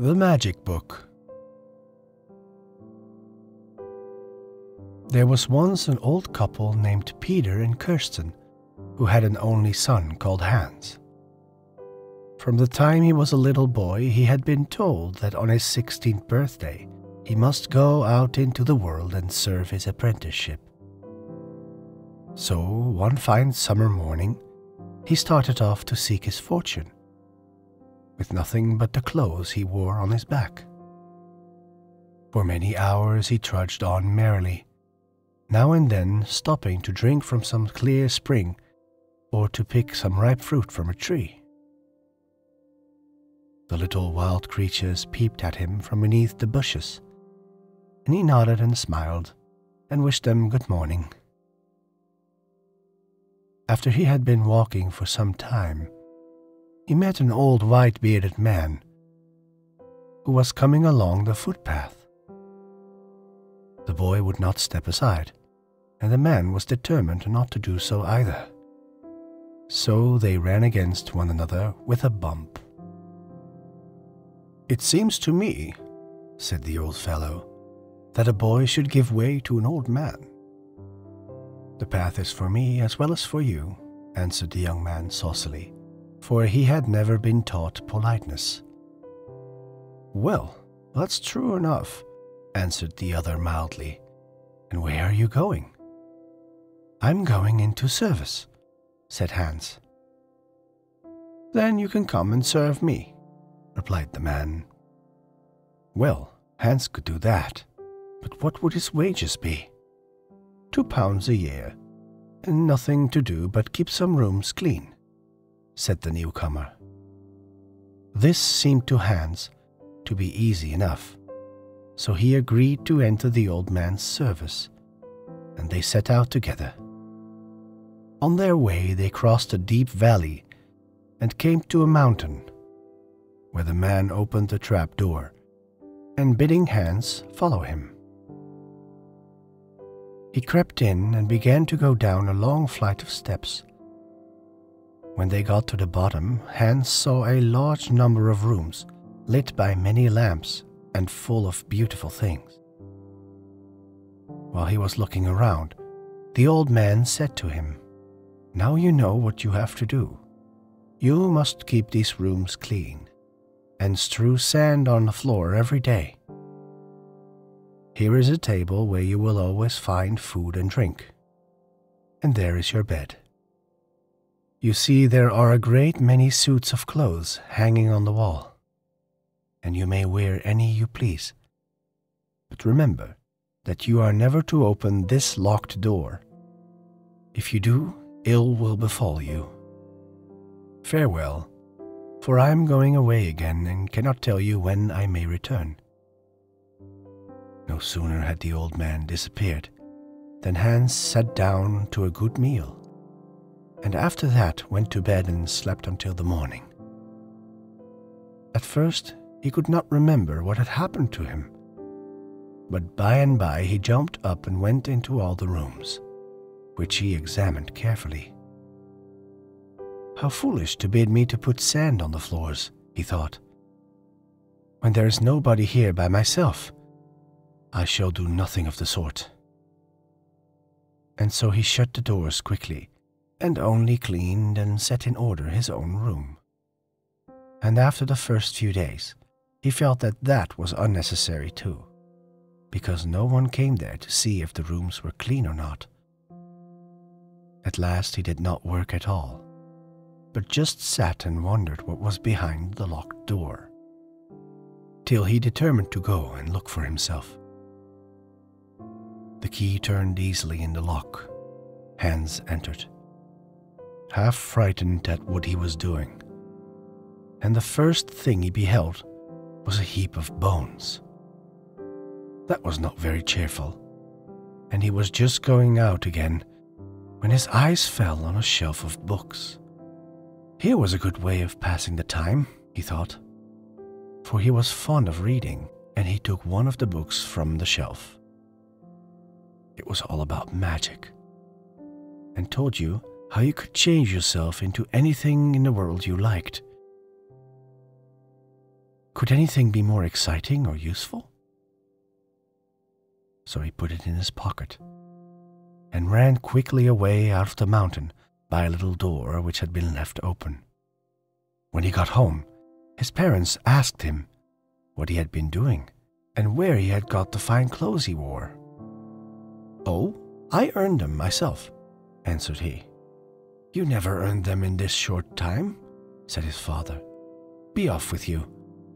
The Magic Book. There was once an old couple named Peter and Kirsten who had an only son called Hans. From the time he was a little boy, he had been told that on his 16th birthday he must go out into the world and serve his apprenticeship. So, one fine summer morning, he started off to seek his fortune, with nothing but the clothes he wore on his back. For many hours he trudged on merrily, now and then stopping to drink from some clear spring or to pick some ripe fruit from a tree. The little wild creatures peeped at him from beneath the bushes, and he nodded and smiled and wished them good morning. After he had been walking for some time, he met an old white-bearded man who was coming along the footpath. The boy would not step aside, and the man was determined not to do so either. So they ran against one another with a bump. "It seems to me," said the old fellow, "that a boy should give way to an old man." "The path is for me as well as for you," answered the young man saucily, for he had never been taught politeness. "Well, that's true enough," answered the other mildly. "And where are you going?" "I'm going into service," said Hans. "Then you can come and serve me," replied the man. Well, Hans could do that, but what would his wages be? £2 a year, and nothing to do but keep some rooms clean, said the newcomer. This seemed to Hans to be easy enough, so he agreed to enter the old man's service, and they set out together. On their way they crossed a deep valley and came to a mountain, where the man opened a trap door, and bidding Hans follow him, he crept in and began to go down a long flight of steps. When they got to the bottom, Hans saw a large number of rooms lit by many lamps and full of beautiful things. While he was looking around, the old man said to him, "Now you know what you have to do. You must keep these rooms clean and strew sand on the floor every day. Here is a table where you will always find food and drink, and there is your bed. You see, there are a great many suits of clothes hanging on the wall, and you may wear any you please. But remember that you are never to open this locked door. If you do, ill will befall you. Farewell, for I am going away again and cannot tell you when I may return." No sooner had the old man disappeared than Hans sat down to a good meal, and after that went to bed and slept until the morning. At first he could not remember what had happened to him, but by and by he jumped up and went into all the rooms, which he examined carefully. "How foolish to bid me to put sand on the floors," he thought. "When there is nobody here by myself, I shall do nothing of the sort." And so he shut the doors quickly and only cleaned and set in order his own room. And after the first few days, he felt that that was unnecessary too, because no one came there to see if the rooms were clean or not. At last he did not work at all, but just sat and wondered what was behind the locked door, till he determined to go and look for himself. The key turned easily in the lock. Hans entered, half frightened at what he was doing, and the first thing he beheld was a heap of bones. That was not very cheerful, and he was just going out again when his eyes fell on a shelf of books. Here was a good way of passing the time, he thought, for he was fond of reading, and he took one of the books from the shelf. It was all about magic, and told you how you could change yourself into anything in the world you liked. Could anything be more exciting or useful? So he put it in his pocket and ran quickly away out of the mountain by a little door which had been left open. When he got home, his parents asked him what he had been doing and where he had got the fine clothes he wore. "Oh, I earned them myself," answered he. "You never earned them in this short time," said his father. "Be off with you.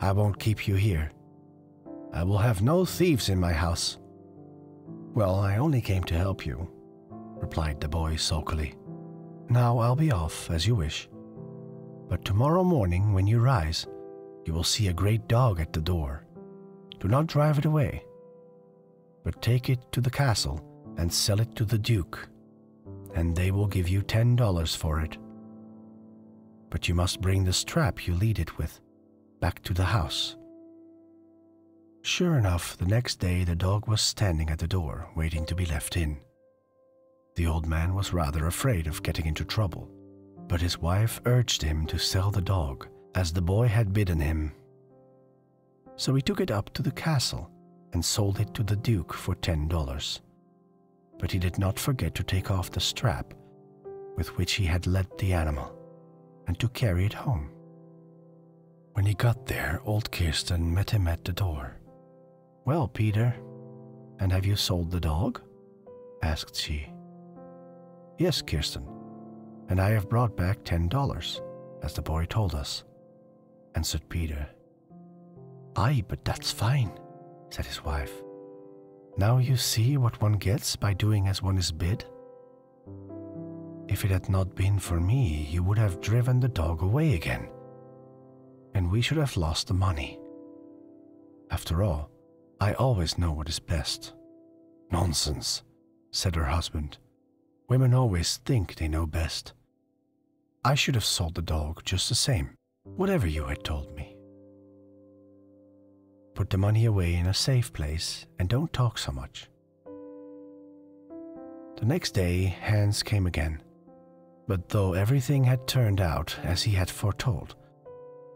I won't keep you here. I will have no thieves in my house." "Well, I only came to help you," replied the boy sulkily. "Now I'll be off, as you wish. But tomorrow morning when you rise, you will see a great dog at the door. Do not drive it away, but take it to the castle and sell it to the Duke, and they will give you $10 for it. But you must bring the strap you lead it with back to the house." Sure enough, the next day the dog was standing at the door, waiting to be let in. The old man was rather afraid of getting into trouble, but his wife urged him to sell the dog, as the boy had bidden him. So he took it up to the castle and sold it to the Duke for $10. But he did not forget to take off the strap with which he had led the animal, and to carry it home. When he got there, old Kirsten met him at the door. "Well, Peter, and have you sold the dog?" asked she. "Yes, Kirsten, and I have brought back $10, as the boy told us," answered Peter. "Aye, but that's fine," said his wife. "Now you see what one gets by doing as one is bid. If it had not been for me, you would have driven the dog away again, and we should have lost the money. After all, I always know what is best." "Nonsense," said her husband. "Women always think they know best. I should have sold the dog just the same, whatever you had told me. Put the money away in a safe place and don't talk so much." The next day Hans came again, but though everything had turned out as he had foretold,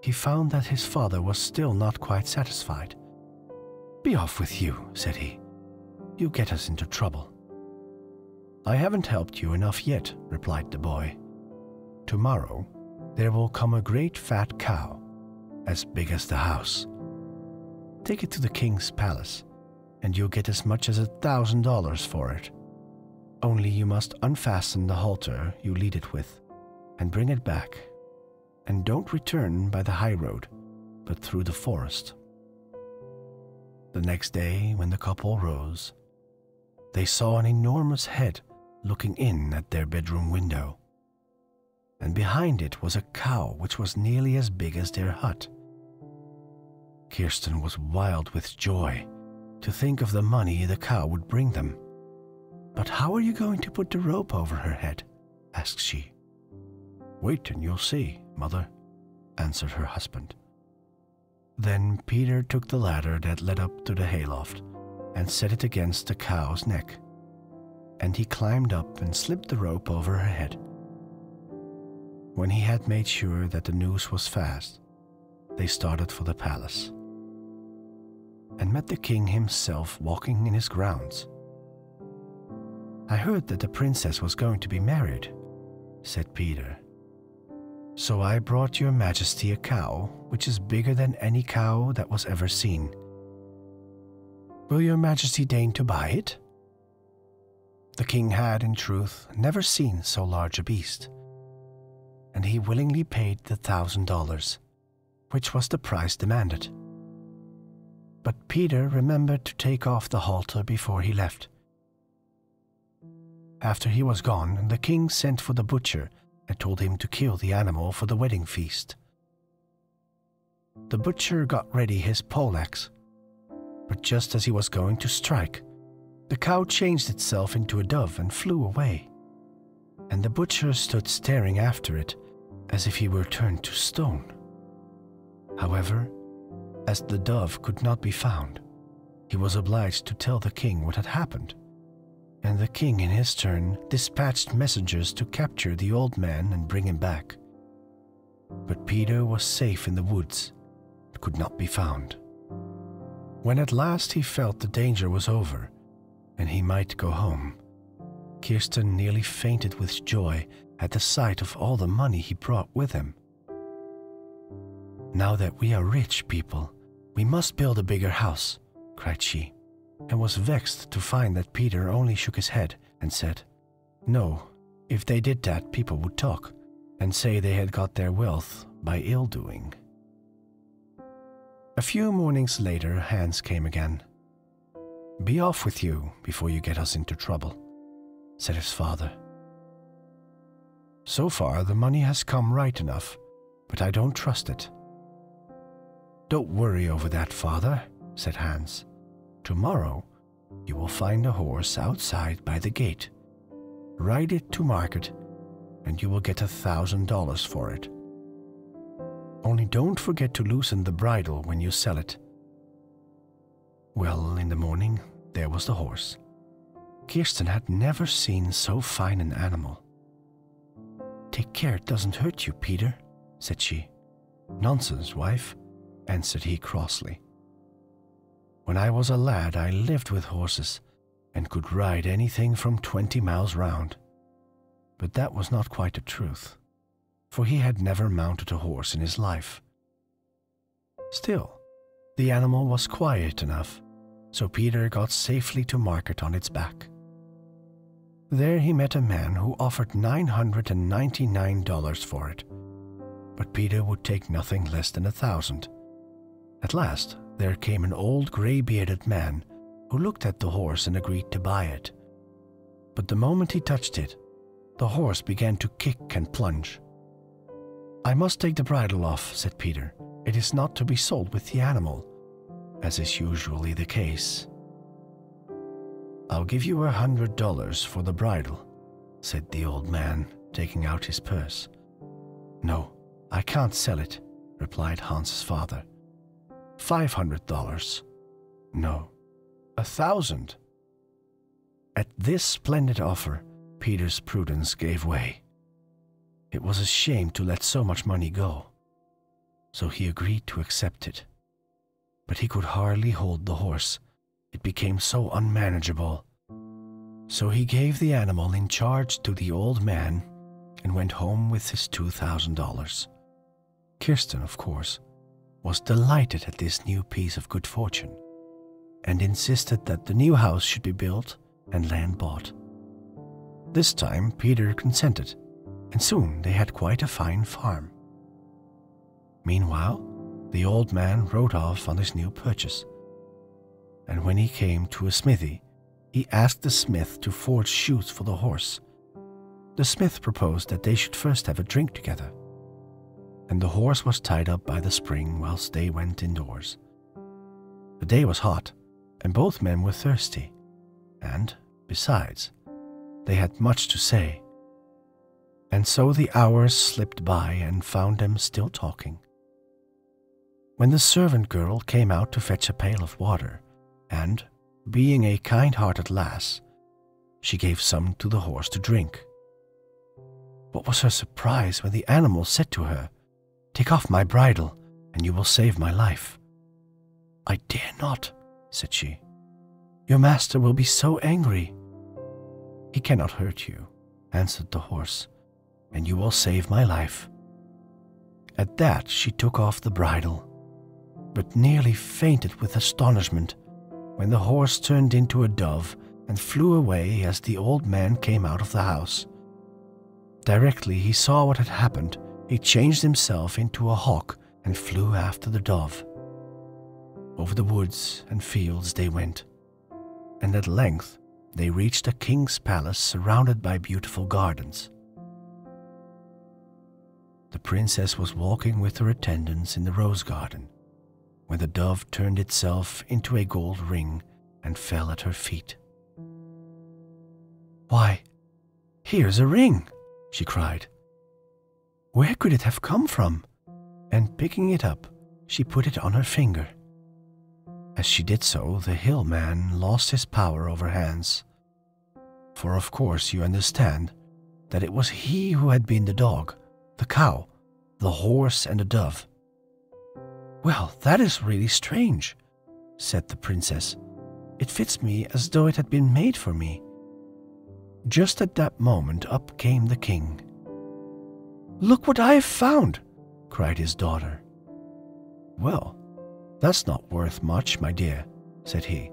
he found that his father was still not quite satisfied. "Be off with you," said he. "You get us into trouble." "I haven't helped you enough yet," replied the boy. "Tomorrow there will come a great fat cow, as big as the house. Take it to the king's palace, and you'll get as much as $1,000 for it. Only you must unfasten the halter you lead it with, and bring it back. And don't return by the high road, but through the forest." The next day, when the couple rose, they saw an enormous head looking in at their bedroom window, and behind it was a cow which was nearly as big as their hut. Kirsten was wild with joy to think of the money the cow would bring them. "But how are you going to put the rope over her head?" asked she. "Wait and you'll see, mother," answered her husband. Then Peter took the ladder that led up to the hayloft and set it against the cow's neck, and he climbed up and slipped the rope over her head. When he had made sure that the noose was fast, they started for the palace, and met the king himself walking in his grounds. "I heard that the princess was going to be married," said Peter. "So I brought your majesty a cow which is bigger than any cow that was ever seen. Will your majesty deign to buy it?" The king had, in truth, never seen so large a beast, and he willingly paid the $1,000, which was the price demanded. But Peter remembered to take off the halter before he left. After he was gone, the king sent for the butcher and told him to kill the animal for the wedding feast. The butcher got ready his poleaxe, but just as he was going to strike, the cow changed itself into a dove and flew away, and the butcher stood staring after it as if he were turned to stone. However, as the dove could not be found, he was obliged to tell the king what had happened, and the king in his turn dispatched messengers to capture the old man and bring him back. But Peter was safe in the woods, but could not be found. When at last he felt the danger was over and he might go home, Kirsten nearly fainted with joy at the sight of all the money he brought with him. "Now that we are rich people, we must build a bigger house," cried she, and was vexed to find that Peter only shook his head and said, "No, if they did that, people would talk and say they had got their wealth by ill-doing." A few mornings later, Hans came again. "Be off with you before you get us into trouble," said his father. "So far the money has come right enough, but I don't trust it." "Don't worry over that, father," said Hans. "Tomorrow you will find a horse outside by the gate. Ride it to market, and you will get $1,000 for it. Only don't forget to loosen the bridle when you sell it." Well, in the morning there was the horse. Kirsten had never seen so fine an animal. "Take care it doesn't hurt you, Peter," said she. "Nonsense, wife," answered he crossly. "When I was a lad I lived with horses and could ride anything from 20 miles round." But that was not quite the truth, for he had never mounted a horse in his life. Still, the animal was quiet enough, so Peter got safely to market on its back. There he met a man who offered $999 for it, but Peter would take nothing less than 1,000. At last there came an old grey-bearded man who looked at the horse and agreed to buy it. But the moment he touched it, the horse began to kick and plunge. "I must take the bridle off," said Peter. "It is not to be sold with the animal, as is usually the case." "I'll give you $100 for the bridle," said the old man, taking out his purse. "No, I can't sell it," replied Hans's father. $500. "No, 1,000. At this splendid offer, Peter's prudence gave way. It was a shame to let so much money go, so he agreed to accept it. But he could hardly hold the horse. It became so unmanageable. So he gave the animal in charge to the old man and went home with his $2,000. Kirsten, of course, was delighted at this new piece of good fortune and insisted that the new house should be built and land bought. This time Peter consented, and soon they had quite a fine farm. Meanwhile, the old man rode off on his new purchase, and when he came to a smithy, he asked the smith to forge shoes for the horse. The smith proposed that they should first have a drink together, and the horse was tied up by the spring whilst they went indoors. The day was hot, and both men were thirsty, and, besides, they had much to say. And so the hours slipped by and found them still talking. When the servant girl came out to fetch a pail of water, and, being a kind-hearted lass, she gave some to the horse to drink. What was her surprise when the animal said to her, "Take off my bridle, and you will save my life." "I dare not," said she. "Your master will be so angry." "He cannot hurt you," answered the horse, "and you will save my life." At that she took off the bridle, but nearly fainted with astonishment when the horse turned into a dove and flew away as the old man came out of the house. Directly he saw what had happened, he changed himself into a hawk and flew after the dove. Over the woods and fields they went, and at length they reached a king's palace surrounded by beautiful gardens. The princess was walking with her attendants in the rose garden, when the dove turned itself into a gold ring and fell at her feet. "Why, here's a ring!" she cried. "Where could it have come from?" And picking it up, she put it on her finger. As she did so, the hill man lost his power over Hans. For of course you understand that it was he who had been the dog, the cow, the horse and the dove. "Well, that is really strange," said the princess. "It fits me as though it had been made for me." Just at that moment up came the king. "Look what I have found!" cried his daughter. "Well, that's not worth much, my dear," said he.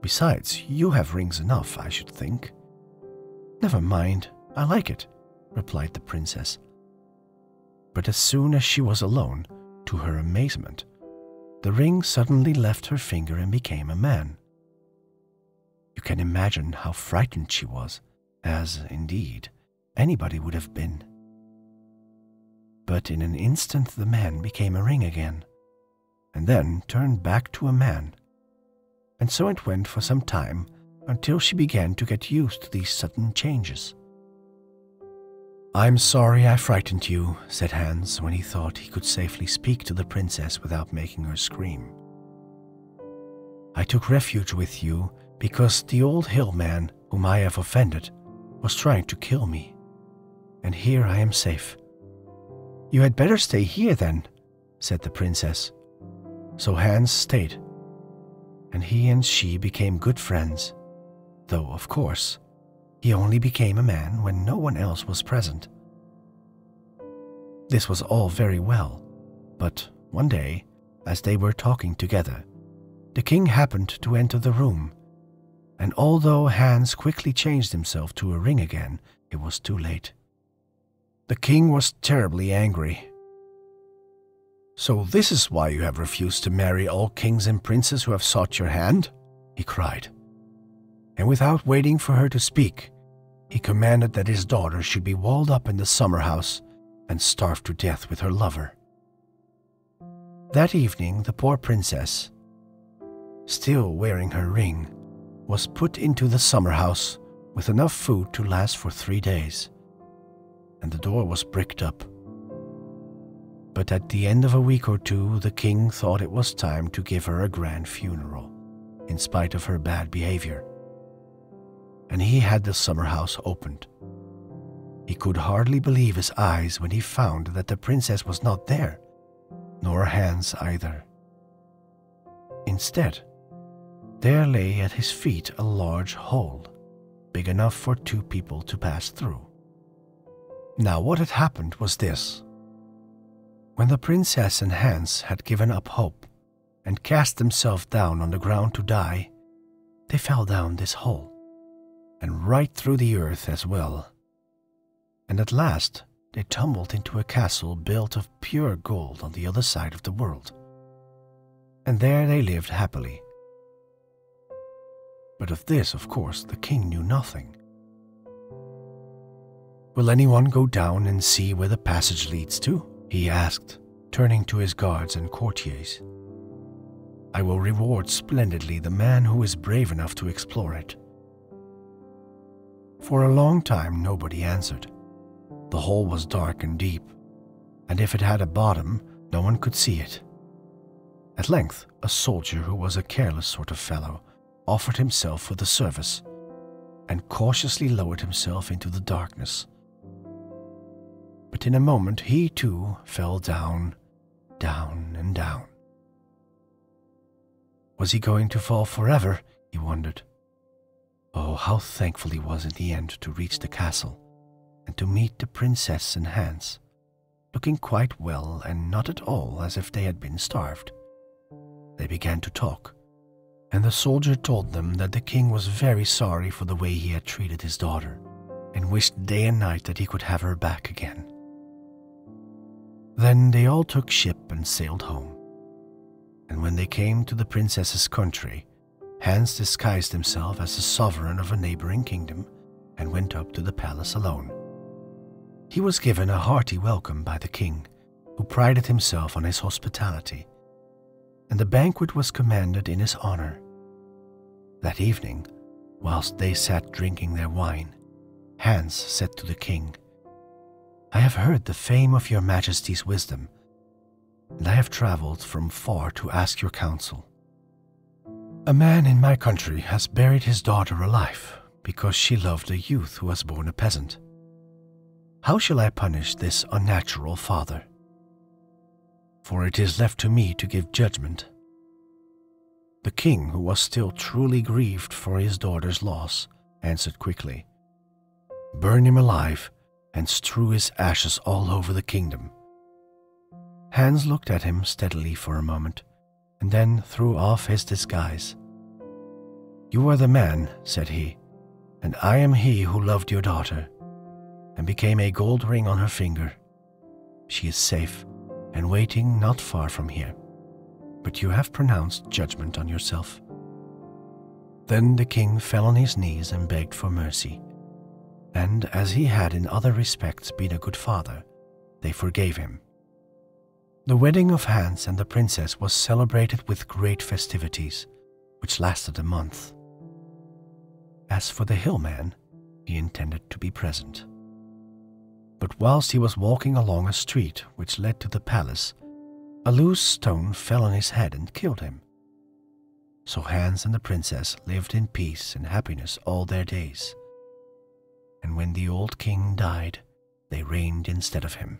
"Besides, you have rings enough, I should think." "Never mind, I like it," replied the princess. But as soon as she was alone, to her amazement, the ring suddenly left her finger and became a man. You can imagine how frightened she was, as, indeed, anybody would have been. But in an instant the man became a ring again, and then turned back to a man. And so it went for some time, until she began to get used to these sudden changes. "I'm sorry I frightened you," said Hans, when he thought he could safely speak to the princess without making her scream. "I took refuge with you because the old hill man whom I have offended was trying to kill me, and here I am safe." "You had better stay here then," said the princess. So Hans stayed, and he and she became good friends, though, of course, he only became a man when no one else was present. This was all very well, but one day, as they were talking together, the king happened to enter the room, and although Hans quickly changed himself to a ring again, it was too late. The king was terribly angry. "So this is why you have refused to marry all kings and princes who have sought your hand?" he cried. And without waiting for her to speak, he commanded that his daughter should be walled up in the summer house and starved to death with her lover. That evening the poor princess, still wearing her ring, was put into the summer house with enough food to last for 3 days, and the door was bricked up. But at the end of a week or two, the king thought it was time to give her a grand funeral, in spite of her bad behavior, and he had the summer house opened. He could hardly believe his eyes when he found that the princess was not there, nor Hans either. Instead, there lay at his feet a large hole, big enough for 2 people to pass through. Now what had happened was this. When the princess and Hans had given up hope and cast themselves down on the ground to die, they fell down this hole, and right through the earth as well. And at last they tumbled into a castle built of pure gold on the other side of the world. And there they lived happily. But of this, of course, the king knew nothing. "Will anyone go down and see where the passage leads to?" he asked, turning to his guards and courtiers. "I will reward splendidly the man who is brave enough to explore it." For a long time nobody answered. The hole was dark and deep, and if it had a bottom, no one could see it. At length, a soldier who was a careless sort of fellow offered himself for the service, and cautiously lowered himself into the darkness. But in a moment he too fell down, down and down. Was he going to fall forever? He wondered. Oh, how thankful he was in the end to reach the castle, and to meet the princess and Hans, looking quite well and not at all as if they had been starved. They began to talk, and the soldier told them that the king was very sorry for the way he had treated his daughter, and wished day and night that he could have her back again. Then they all took ship and sailed home, and when they came to the princess's country, Hans disguised himself as the sovereign of a neighboring kingdom and went up to the palace alone. He was given a hearty welcome by the king, who prided himself on his hospitality, and the banquet was commanded in his honor. That evening, whilst they sat drinking their wine, Hans said to the king, "I have heard the fame of your majesty's wisdom, and I have traveled from far to ask your counsel. A man in my country has buried his daughter alive because she loved a youth who was born a peasant. How shall I punish this unnatural father?" for it is left to me to give judgment." The king, who was still truly grieved for his daughter's loss, answered quickly, "Burn him alive and strew his ashes all over the kingdom." Hans looked at him steadily for a moment, and then threw off his disguise. "You are the man," said he, "and I am he who loved your daughter," and became a gold ring on her finger. "She is safe and waiting not far from here, but you have pronounced judgment on yourself." Then the king fell on his knees and begged for mercy, and as he had in other respects been a good father, they forgave him. The wedding of Hans and the princess was celebrated with great festivities, which lasted a month. As for the hillman, he intended to be present. But whilst he was walking along a street which led to the palace, a loose stone fell on his head and killed him. So Hans and the princess lived in peace and happiness all their days. And when the old king died, they reigned instead of him.